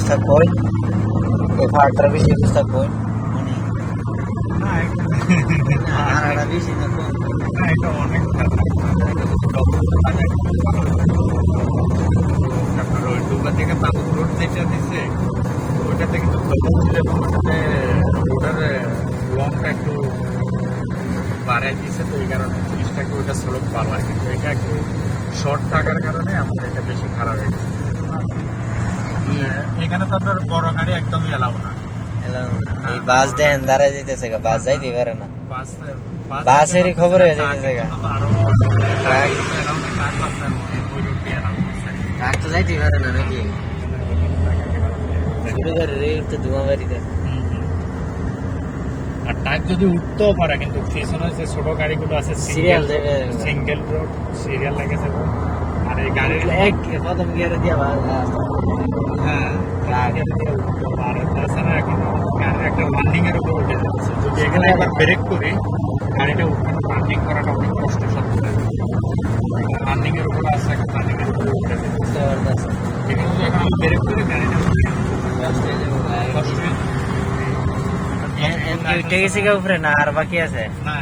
থাকবো এই ফাড়টা বেশি ইউজ থাকবো আড়াটা বেশি থাকবো এটা অনেক আপনার ওই ডুবা থেকে তাবুক রোড যেটা দিচ্ছে ওইটাতে কিন্তু ওটাতে রোডের লংটা একটু বাড়াই দিচ্ছে, তো এই কারণে জিনিসটা একটু ওইটা স্লোপ ভালো হয়, কিন্তু এটা একটু শর্ট থাকার কারণে আমাদের এটা বেশি খারাপ হয়ে গেছে। এখানে তো আপনার বড় গাড়ি একদমই এলাও না। এই বাস দেন দাঁড়ায় যেতেছে বাস যাইতে পারে না, বাস বাসেরই খবর হয়ে যেতেছে ট্রাক তো যাইতে পারে না নাকি ছোট গাড়ি রে উঠতে ধোঁয়া বাড়িতে। আর ট্রাক যদি উঠতেও পারে, কিন্তু পিছনে যে ছোট গাড়িগুলো আছে সিরিয়াল দেবে সিঙ্গেল রোড সিরিয়াল লেগে থাকবে, আর এই গাড়ির এক প্রথম গিয়ারে দিয়া হ্যাঁ আর তাছাড়া এখন গাড়ির একটা লার্নিং এর উপর উঠে যাচ্ছে। যদি এখানে একবার ব্রেক করি গাড়িটা উঠানো লার্নিং করাটা অনেক কষ্ট সাধ্য লার্নিং এর উপর আছে, একটা লার্নিং এর উপরে উঠে যাচ্ছে। এখানে যদি এখন আমি ব্রেক করি গাড়িটা কষ্ট উঠে গেছে উপরে না আর বাকি আছে না